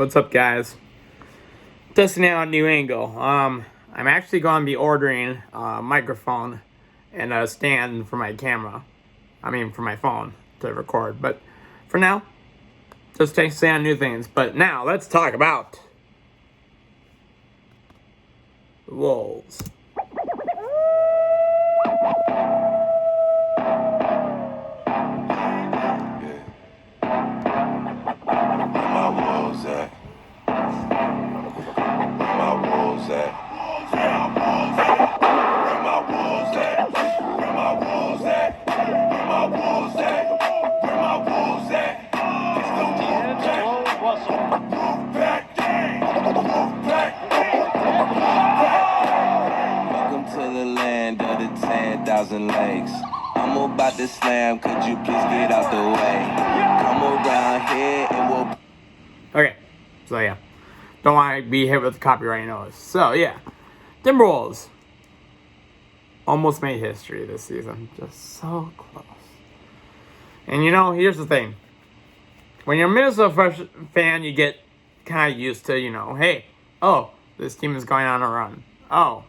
What's up, guys? Testing out a new angle. I'm actually going to be ordering a microphone and a stand for my camera. For my phone to record. But for now, just testing out new things. But now, let's talk about the Wolves. Welcome to the land of the 10,000 lakes. I'm about to slam, could you please get out the way? Come around here and we'll... Okay, so yeah. Don't want to be hit with copyright notice. So yeah, Timberwolves almost made history this season. Just so close. And here's the thing. When you're a Minnesota fan, you get kind of used to, hey, oh, this team is going on a run. Oh,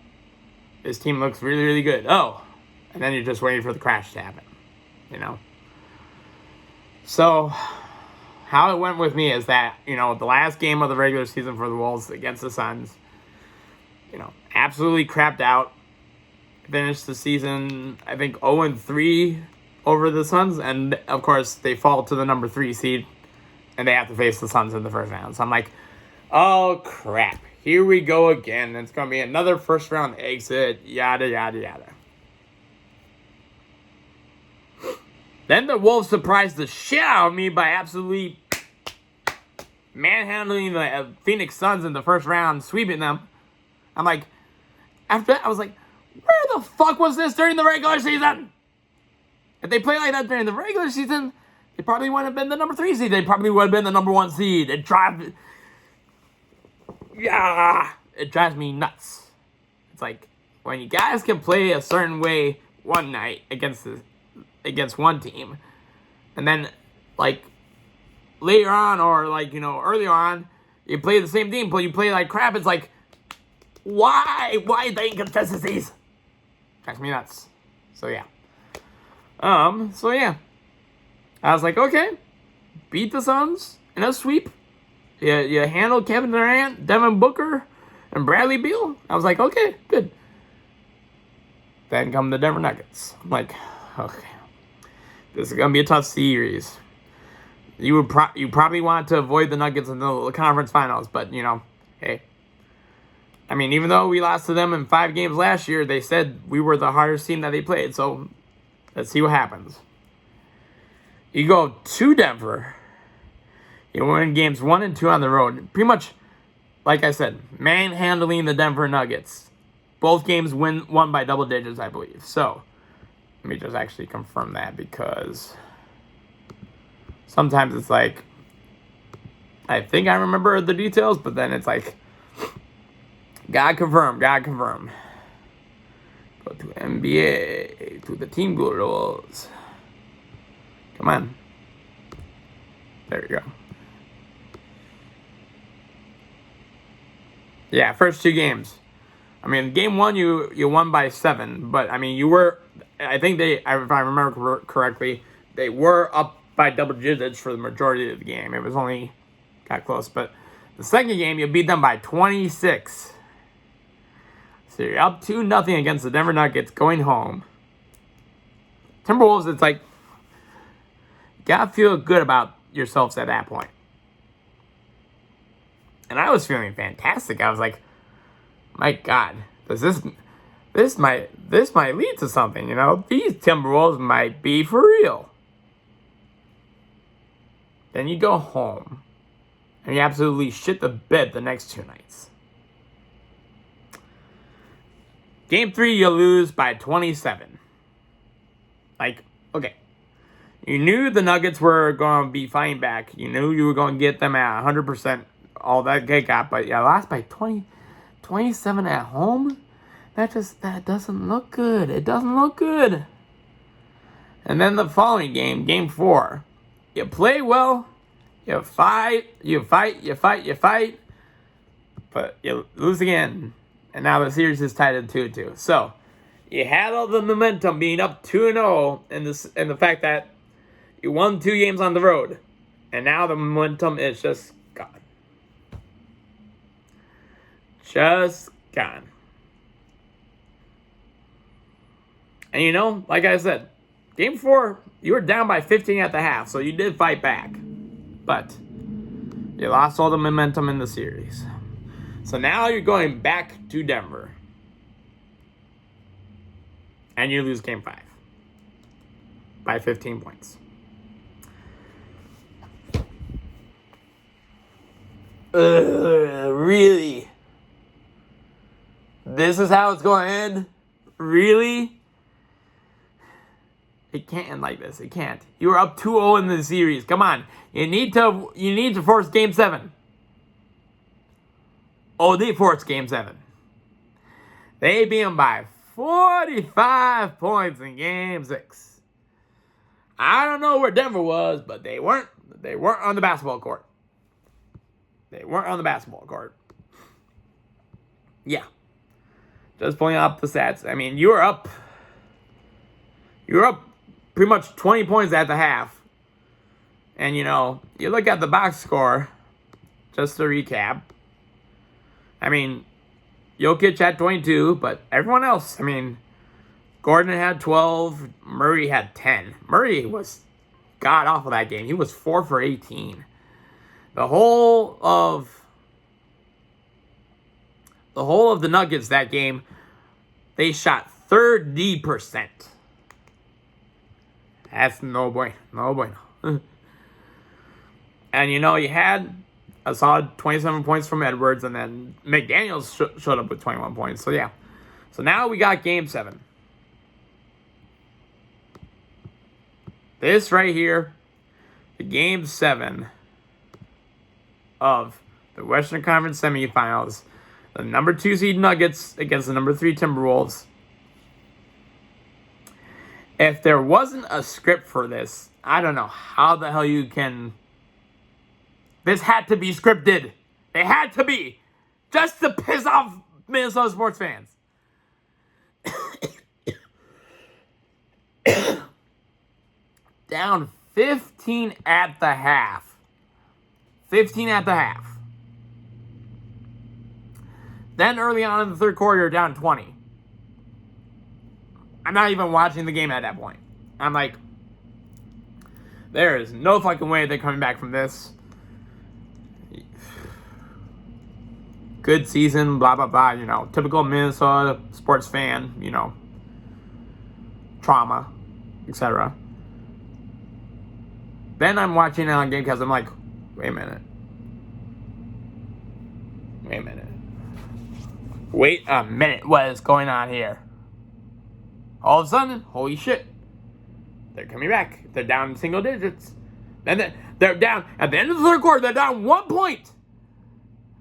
this team looks really, really good. Oh, and then you're just waiting for the crash to happen, So, how it went with me is that, the last game of the regular season for the Wolves against the Suns, absolutely crapped out. Finished the season, I think, 0-3 over the Suns. And, of course, they fall to the number 3 seed. And they have to face the Suns in the first round. So I'm like, oh, crap. Here we go again. It's going to be another first round exit. Yada, yada, yada. Then the Wolves surprised the shit out of me by absolutely manhandling the Phoenix Suns in the first round, sweeping them. I'm like, after that, I was like, where the fuck was this during the regular season? If they played like that during the regular season, they probably wouldn't have been the number 3 seed. They probably would have been the number 1 seed. It drives me nuts. It's like, when you guys can play a certain way one night against one team, and then, later on, or, earlier on, you play the same team, but you play like crap, it's like, why the inconsistencies? Drives me nuts. So, yeah. I was like, okay, beat the Suns in a sweep. You handled Kevin Durant, Devin Booker, and Bradley Beal. I was like, okay, good. Then come the Denver Nuggets. I'm like, okay, this is gonna be a tough series. You probably want to avoid the Nuggets in the conference finals, but hey. Even though we lost to them in 5 games last year, they said we were the hardest team that they played. So let's see what happens. You go to Denver. You win games 1 and 2 on the road. Pretty much, like I said, manhandling the Denver Nuggets. Both games won by double digits, I believe. So, let me just actually confirm that, because sometimes it's like, I think I remember the details, but then it's like, gotta confirm. Go to NBA, to the team goals. Come on. There you go. Yeah, first 2 games. Game 1 you won by 7, but you were, I think if I remember correctly, they were up by double digits for the majority of the game. It was only got close, but the second game you beat them by 26. So you're up 2-0 against the Denver Nuggets going home. Timberwolves, it's like, gotta feel good about yourselves at that point. And I was feeling fantastic. I was like, my God, this might lead to something, These Timberwolves might be for real. Then you go home, and you absolutely shit the bed the next 2 nights. Game 3, you lose by 27. Okay. You knew the Nuggets were going to be fighting back. You knew you were going to get them at 100%, all that they got. But you lost by 27 at home? That doesn't look good. It doesn't look good. And then the following game, Game 4, you play well, You fight, but you lose again. And now the series is tied at 2-2. So, you had all the momentum being up 2-0 and the fact that you won 2 games on the road. And now the momentum is just gone. Just gone. And you know, like I said, game 4, you were down by 15 at the half, so you did fight back. But you lost all the momentum in the series. So now you're going back to Denver. And you lose game 5 by 15 points. Really? This is how it's going to end? Really? It can't end like this. It can't. You were up 2-0 in the series. Come on. You need to force game 7. Oh, they forced game 7. They beat them by 45 points in game 6. I don't know where Denver was, but they weren't on the basketball court. They weren't on the basketball court. Yeah. Just pulling up the stats. I mean, you were up pretty much 20 points at the half. And, you know, you look at the box score, just to recap. I mean, Jokic had 22, but everyone else, I mean, Gordon had 12, Murray had 10. Murray was god awful that game. He was 4 for 18. The whole of the Nuggets that game, they shot 30%. That's no bueno. No bueno. And, you know, you had a solid 27 points from Edwards, and then McDaniels showed up with 21 points. So, yeah. So, now we got game 7. This right here, the game 7 of the Western Conference semifinals. The number 2 seed Nuggets against the number 3 Timberwolves. If there wasn't a script for this, I don't know how the hell you can... This had to be scripted. It had to be. Just to piss off Minnesota sports fans. Down 15 at the half. 15 at the half. Then early on in the third quarter, you're down 20. I'm not even watching the game at that point. I'm like, there is no fucking way they're coming back from this. Good season, blah, blah, blah, you know, typical Minnesota sports fan, you know, trauma, etc. Then I'm watching it on game because I'm like, wait a minute. Wait a minute, what is going on here? All of a sudden, holy shit, they're coming back. They're down in single digits. Then they're down, at the end of the third quarter, they're down 1 point.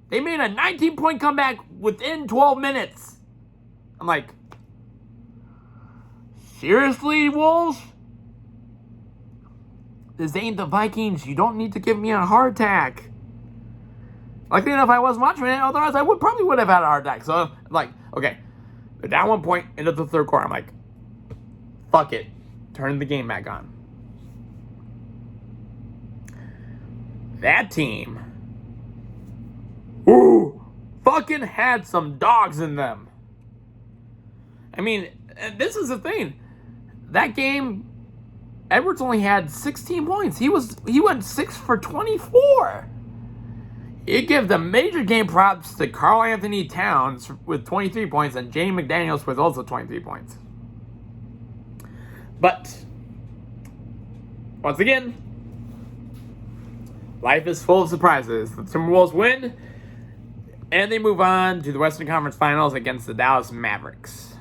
They made a 19-point comeback within 12 minutes. I'm like, seriously, Wolves? This ain't the Vikings. You don't need to give me a heart attack. Luckily enough, I wasn't watching it. Otherwise, I probably would have had a heart attack. So, I'm like, okay, they're down 1 point into the third quarter. I'm like, fuck it. Turn the game back on. That team, fucking had some dogs in them. I mean, this is the thing. That game, Edwards only had 16 points. He went 6 for 24. You give the major game props to Karl Anthony Towns with 23 points and Jaden McDaniels with also 23 points. But, once again, life is full of surprises. The Timberwolves win, and they move on to the Western Conference Finals against the Dallas Mavericks.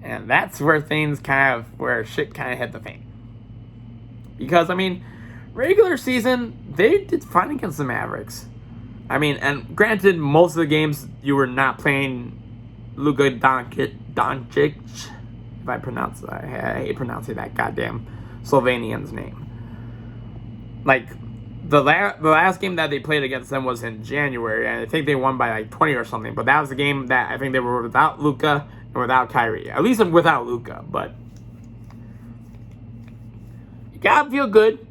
And that's where where shit kind of hit the fan. Because, I mean, regular season, they did fine against the Mavericks. I mean, and granted, most of the games you were not playing Luka Doncic. If I hate pronouncing that goddamn Slovenian's name. like the last game that they played against them was in January, and I think they won by like 20 or something. But that was the game that I think they were without Luka and without Kyrie. At least without Luka, but you gotta feel good,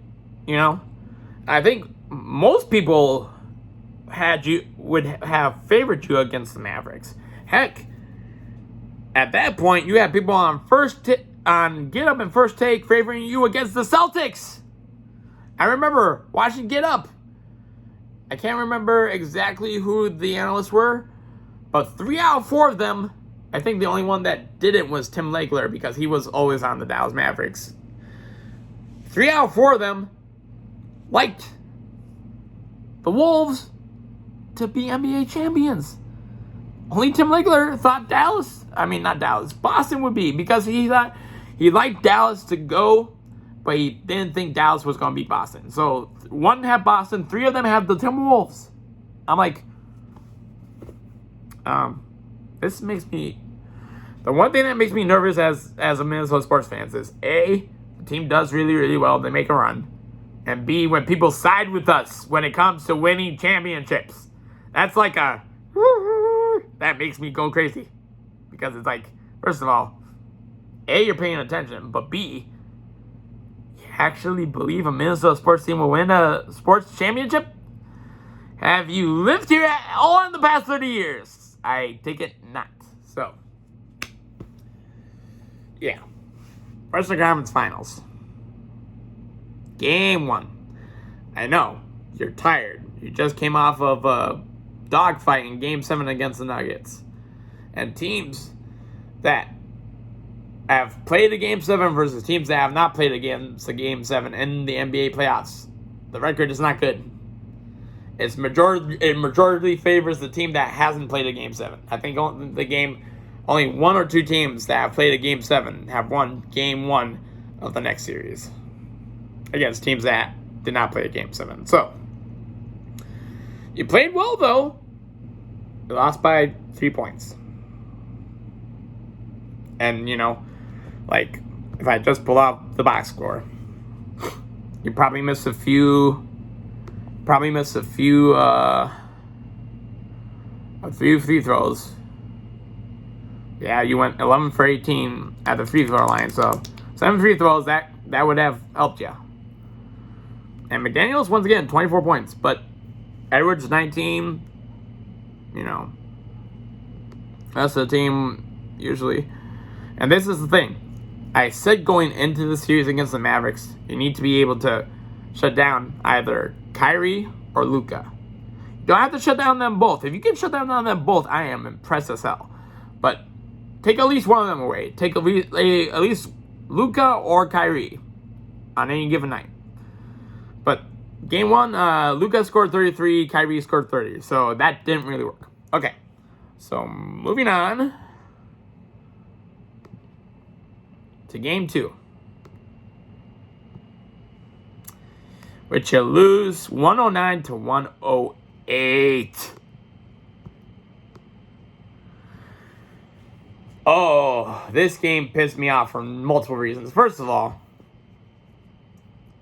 you know. I think most people would have favored you against the Mavericks. Heck, at that point, you had people on Get Up and First Take favoring you against the Celtics. I remember watching Get Up. I can't remember exactly who the analysts were, but 3 out of 4 of them, I think the only one that didn't was Tim Legler because he was always on the Dallas Mavericks. 3 out of 4 of them liked the Wolves to be NBA champions. Only Tim Legler thought Boston would be, because he thought he liked Dallas to go, but he didn't think Dallas was going to beat Boston. So 1 had Boston, 3 of them had the Timberwolves. I'm like, this makes me, the one thing that makes me nervous as a Minnesota sports fan is A, the team does really, really well, they make a run, and B, when people side with us when it comes to winning championships. That's like that makes me go crazy, because it's like, first of all, A, you're paying attention, but B, you actually believe a Minnesota sports team will win a sports championship? Have you lived here all in the past 30 years? I take it not. So, yeah. Western Conference Finals. Game 1. I know, you're tired. You just came off of a dogfight in Game 7 against the Nuggets. And teams that have played a Game 7 versus teams that have not played a Game 7 in the NBA playoffs, the record is not good. It majority favors the team that hasn't played a Game 7. I think only 1 or 2 teams that have played a Game 7 have won Game 1 of the next series against teams that did not play a Game 7. So, you played well, though. You lost by 3 points. And, you know, like, if I just pull out the box score, you probably missed a few free throws. Yeah, you went 11 for 18 at the free throw line, so 7 free throws, that would have helped you. And McDaniels, once again, 24 points, but Edwards, 19, you know, that's the team usually. And this is the thing. I said going into the series against the Mavericks, you need to be able to shut down either Kyrie or Luka. You don't have to shut down them both. If you can shut down them both, I am impressed as hell. But take at least one of them away. Take at least Luka or Kyrie on any given night. But Game 1, Luka scored 33, Kyrie scored 30. So that didn't really work. Okay, so moving on to Game 2, which you lose 109 to 108. Oh, this game pissed me off for multiple reasons. First of all,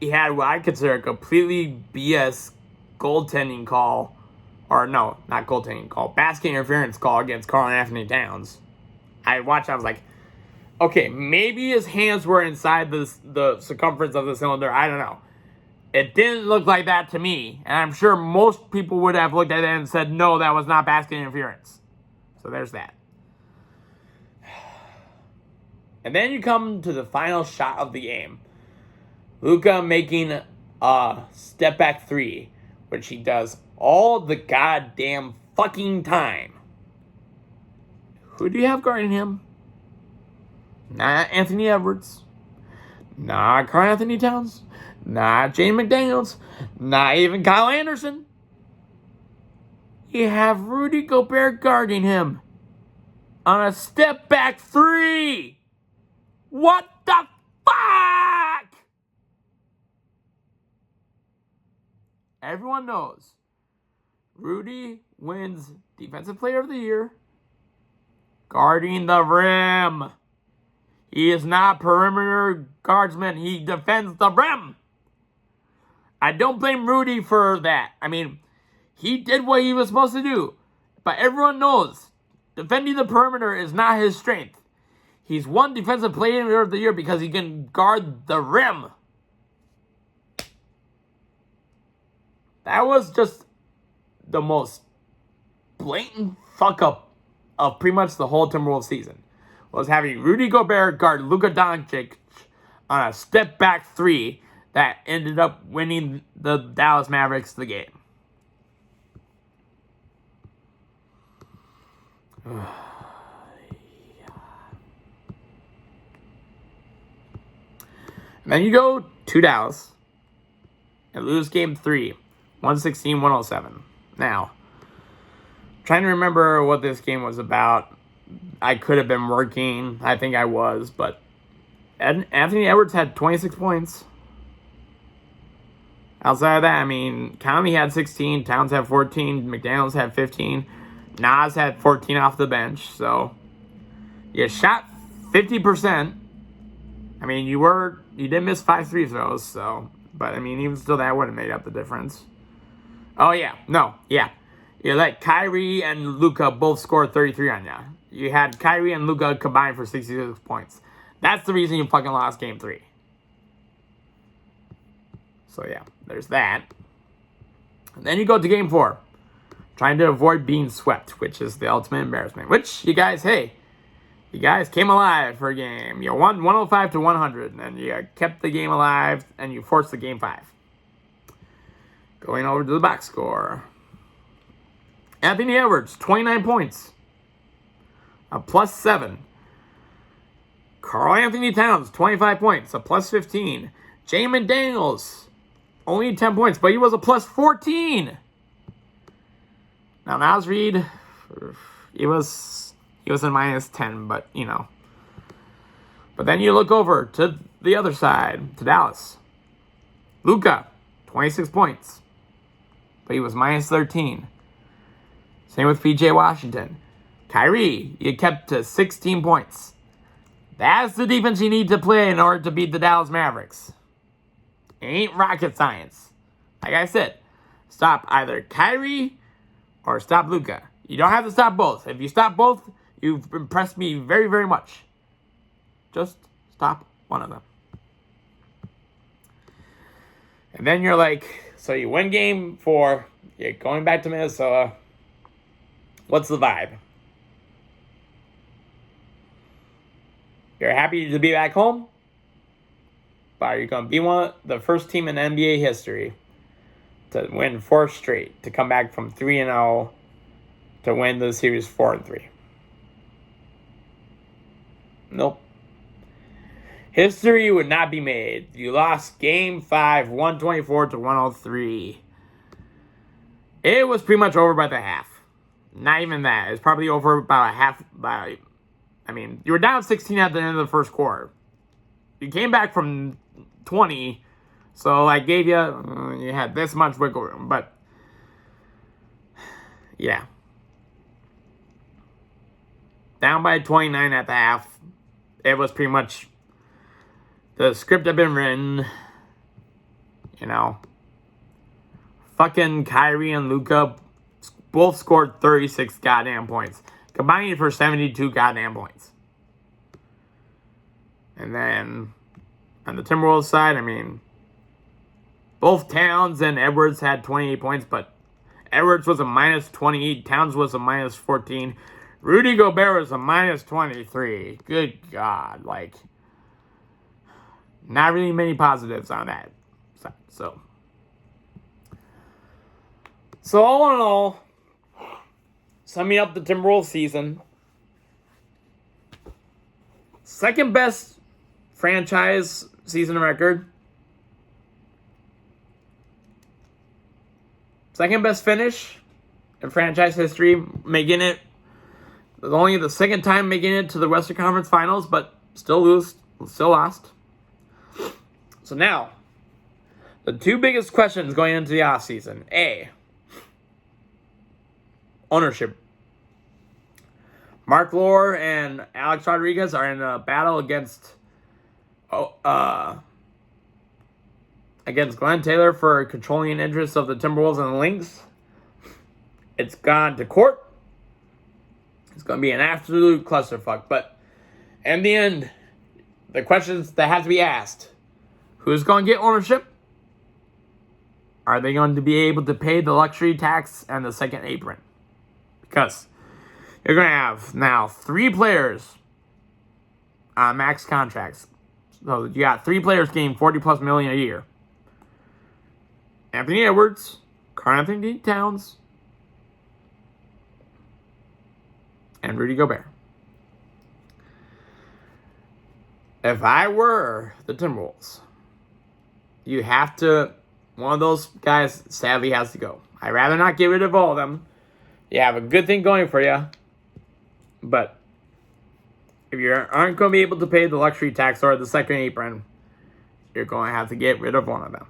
he had what I consider a completely BS goaltending call, or no, not goaltending call, basket interference call against Karl-Anthony Towns. I watched, I was like, okay, maybe his hands were inside the circumference of the cylinder, I don't know. It didn't look like that to me, and I'm sure most people would have looked at it and said, no, that was not basket interference. So there's that. And then you come to the final shot of the game. Luka making a step back 3, which he does all the goddamn fucking time. Who do you have guarding him? Not Anthony Edwards. Not Karl-Anthony Towns. Not Jaden McDaniels. Not even Kyle Anderson. You have Rudy Gobert guarding him on a step back 3. What the fuck? Everyone knows Rudy wins Defensive Player of the Year guarding the rim. He is not perimeter guardsman. He defends the rim. I don't blame Rudy for that. I mean, he did what he was supposed to do. But everyone knows defending the perimeter is not his strength. He's won Defensive Player of the Year because he can guard the rim. That was just the most blatant fuck up of pretty much the whole Timberwolves season. Was having Rudy Gobert guard Luka Doncic on a step back three that ended up winning the Dallas Mavericks the game. And then you go to Dallas and lose game 3, 116-107. Now, trying to remember what this game was about. I could have been working. I think I was, but Anthony Edwards had 26 points. Outside of that, I mean, Conley had 16, Towns had 14, McDaniels had 15, Nas had 14 off the bench. So you shot 50%. I mean, you did miss 5 free throws, so, but I mean, even still, that would have made up the difference. Oh yeah, you let Kyrie and Luka both score 33 on you. You had Kyrie and Luka combined for 66 points. That's the reason you fucking lost game 3. So yeah, there's that. And then you go to game 4, trying to avoid being swept, which is the ultimate embarrassment. Which you guys came alive for a game. You won 105-100, and you kept the game alive, and you forced the game 5. Going over to the box score. Anthony Edwards, 29 points. A +7. Karl Anthony Towns, 25 points. A +15. Jamin Daniels, only 10 points, but he was a +14. Now, Naz Reid, he was a -10, but, you know. But then you look over to the other side, to Dallas. Luka, 26 points, but he was -13. Same with PJ Washington. Kyrie, you kept to 16 points. That's the defense you need to play in order to beat the Dallas Mavericks. It ain't rocket science. Like I said, stop either Kyrie or stop Luka. You don't have to stop both. If you stop both, you've impressed me very, very much. Just stop one of them. And then you're like, so you win game 4. You're going back to Minnesota. What's the vibe? You're happy to be back home? But are you going to be the first team in NBA history to win 4 straight, to come back from 3-0 to win the series 4-3? Nope. History would not be made. You lost game 5, 124-103. It was pretty much over by the half. Not even that. It was probably over about a half. You were down 16 at the end of the first quarter. You came back from 20, so I gave you had this much wiggle room. But, yeah. Down by 29 at the half. It was pretty much, the script had been written. You know. Fucking Kyrie and Luka both scored 36 goddamn points, combining for 72 goddamn points. And then on the Timberwolves side, both Towns and Edwards had 28 points, but Edwards was a -28, Towns was a -14, Rudy Gobert was a -23. Good God, not really many positives on that side. So all in all, summing up the Timberwolves season, second best franchise season record, second best finish in franchise history, making it only the second time making it to the Western Conference Finals, but still lost. So now, the 2 biggest questions going into the offseason. A, ownership. Mark Lore and Alex Rodriguez are in a battle against against Glenn Taylor for controlling interests of the Timberwolves and the Lynx. It's gone to court. It's going to be an absolute clusterfuck. But in the end, the questions that have to be asked: who's going to get ownership? Are they going to be able to pay the luxury tax and the second apron? Because you're going to have now 3 players on max contracts. So you got 3 players getting $40+ million a year. Anthony Edwards, Karl-Anthony Towns, and Rudy Gobert. If I were the Timberwolves, you have to, one of those guys sadly has to go. I'd rather not get rid of all of them. You have a good thing going for you, but if you aren't going to be able to pay the luxury tax or the second apron, you're going to have to get rid of one of them.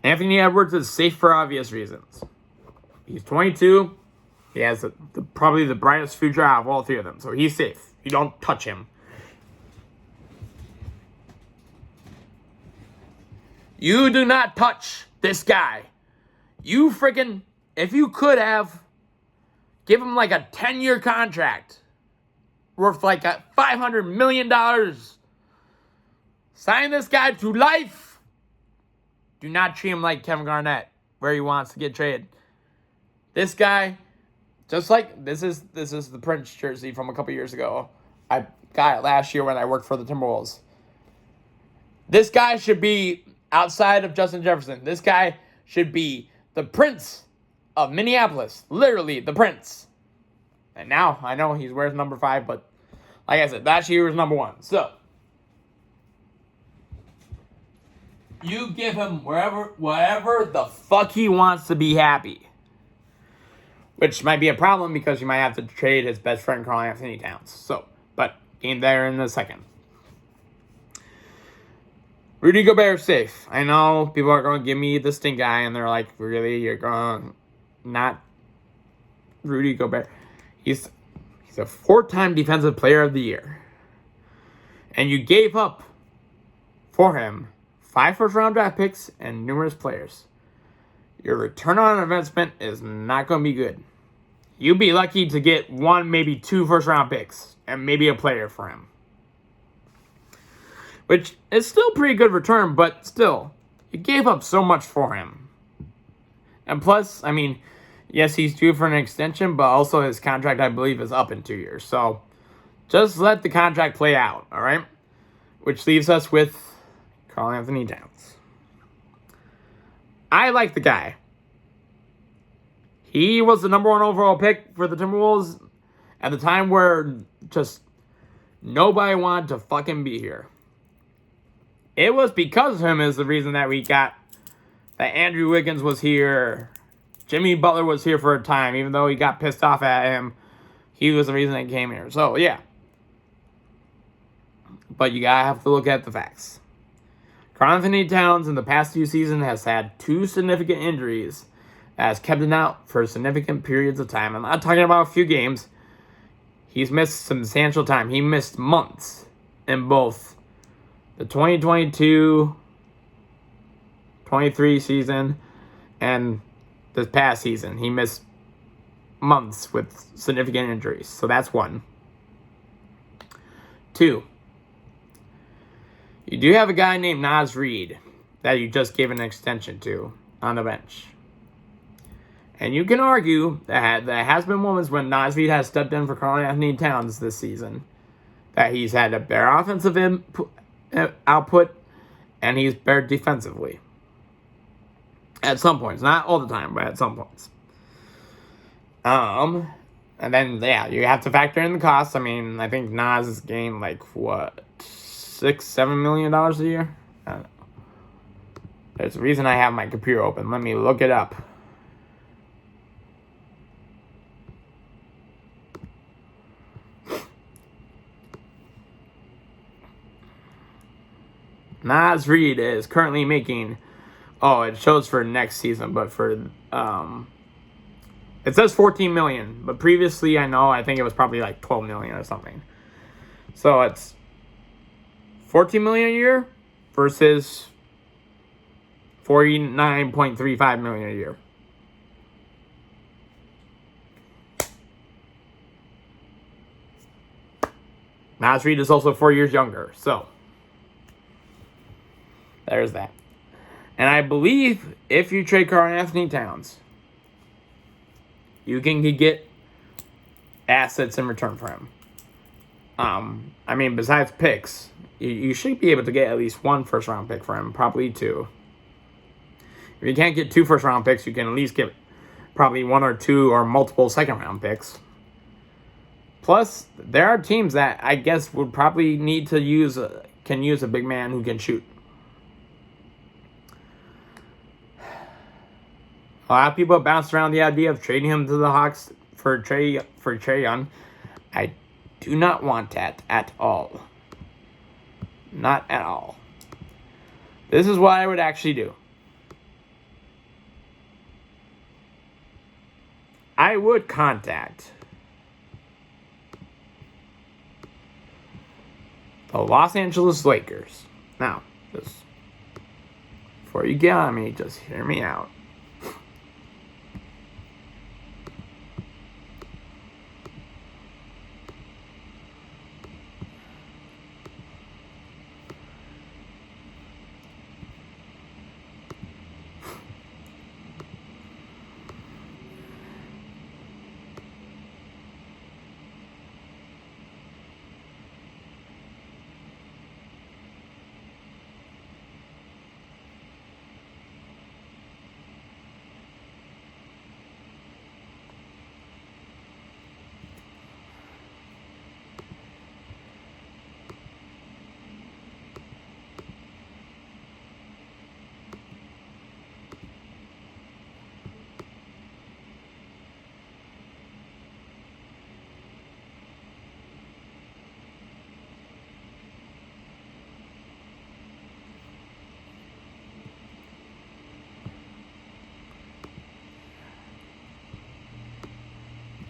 Anthony Edwards is safe for obvious reasons. He's 22. He has probably the brightest future out of all 3 of them, so he's safe. You don't touch him. You do not touch this guy. You freaking, if you could have, give him like a 10-year contract worth like a $500 million. Sign this guy to life. Do not treat him like Kevin Garnett, where he wants to get traded. This guy, just like, this is the Prince jersey from a couple years ago. I got it last year when I worked for the Timberwolves. This guy should be, outside of Justin Jefferson, this guy should be the Prince of Minneapolis. Literally, the Prince. And now, I know he wears number 5, but like I said, last year was number 1. So, you give him wherever the fuck he wants to be happy. Which might be a problem because you might have to trade his best friend, Karl-Anthony Towns. So, but game there in a second. Rudy Gobert safe. I know people are going to give me the stink eye, and they're like, really? You're going to not Rudy Gobert? He's a 4-time Defensive Player of the Year. And you gave up for him 5 first-round draft picks and numerous players. Your return on investment is not going to be good. You'd be lucky to get 1, maybe 2 first-round picks and maybe a player for him. Which is still a pretty good return, but still, you gave up so much for him. And plus, I mean, yes, he's due for an extension, but also his contract, I believe, is up in 2 years. So, just let the contract play out, all right? Which leaves us with Karl-Anthony Towns. I like the guy. He was the number 1 overall pick for the Timberwolves at the time where just nobody wanted to fucking be here. It was because of him is the reason that we got that Andrew Wiggins was here. Jimmy Butler was here for a time, even though he got pissed off at him. He was the reason that he came here. So, yeah. But you gotta have to look at the facts. Karl-Anthony Towns in the past 2 seasons has had 2 significant injuries that has kept him out for significant periods of time. I'm not talking about a few games. He's missed substantial time. He missed months in both the 2022-23 season and this past season. He missed months with significant injuries. So that's 1. 2. You do have a guy named Naz Reid that you just gave an extension to on the bench. And you can argue that there has been moments when Naz Reid has stepped in for Karl-Anthony Towns this season, that he's had a better offensive output, and he's better defensively. At some points. Not all the time, but at some points. And then, yeah, you have to factor in the costs. I mean, I think Naz is getting, like, what, $6-7 million a year? I don't know. There's a reason I have my computer open. Let me look it up. Naz Reid is currently making, it shows for next season, but for, it says $14 million, but previously I think it was probably like $12 million or something. So it's $14 million a year versus $49.35 million a year. Naz Reid is also 4 years younger, so there's that. And I believe if you trade Karl-Anthony Towns, you can get assets in return for him. I mean, besides picks, you should be able to get at least one first-round pick for him, probably two. If you can't get 2 first-round picks, you can at least get probably 1 or 2 or multiple second-round picks. Plus, there are teams that I guess would probably need to use a big man who can shoot. A lot of people have bounced around the idea of trading him to the Hawks for Trae Young. I do not want that at all. Not at all. This is what I would actually do. I would contact the Los Angeles Lakers. Now, just before you get on me, just hear me out.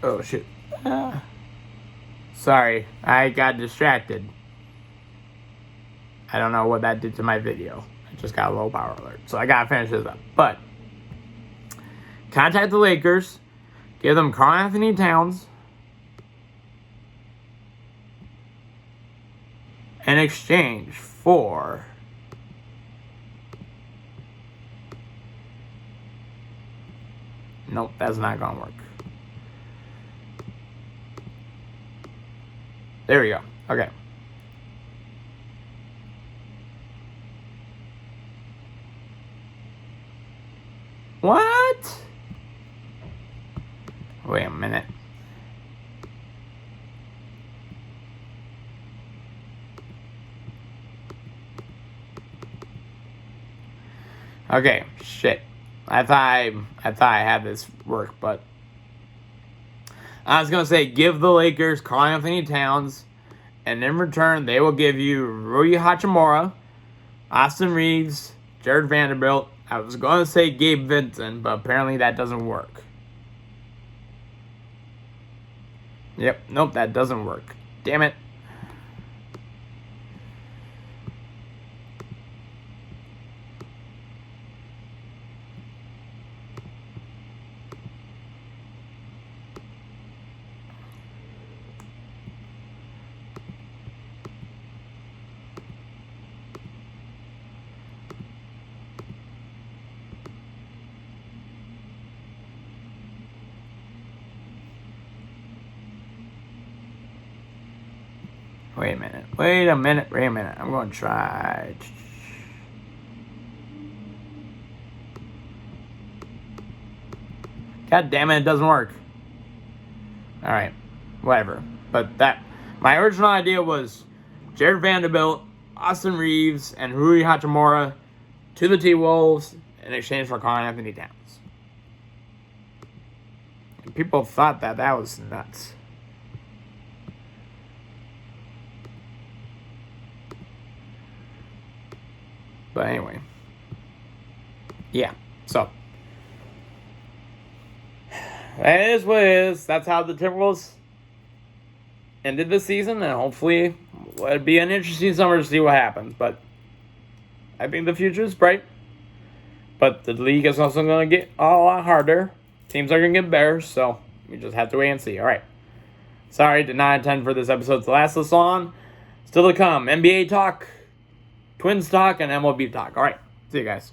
Oh, shit. Sorry, I got distracted. I don't know what that did to my video. I just got a low power alert. So I gotta finish this up. But contact the Lakers. Give them Karl-Anthony Towns in exchange for nope, that's not gonna work. There we go. Okay. What? Wait a minute. Okay, shit. I thought I had this work, but I was going to say, give the Lakers Karl-Anthony Towns, and in return, they will give you Rui Hachimura, Austin Reeves, Jared Vanderbilt. I was going to say Gabe Vincent, but apparently that doesn't work. Yep, nope, that doesn't work. Damn it. Wait a minute. I'm going to try. God damn it doesn't work. Alright, whatever. But my original idea was Jared Vanderbilt, Austin Reeves, and Rui Hachimura to the T-Wolves in exchange for Karl-Anthony Towns. And people thought that was nuts. But anyway. Yeah, so. That is what it is. That's how the Timberwolves ended the season. And hopefully it'll be an interesting summer to see what happens. But I think the future is bright. But the league is also going to get a lot harder. Teams are going to get better, so we just have to wait and see. All right. Sorry, did not intend for this episode to last this long. Still to come, NBA talk, Twins talk, and MLB talk. All right. See you guys.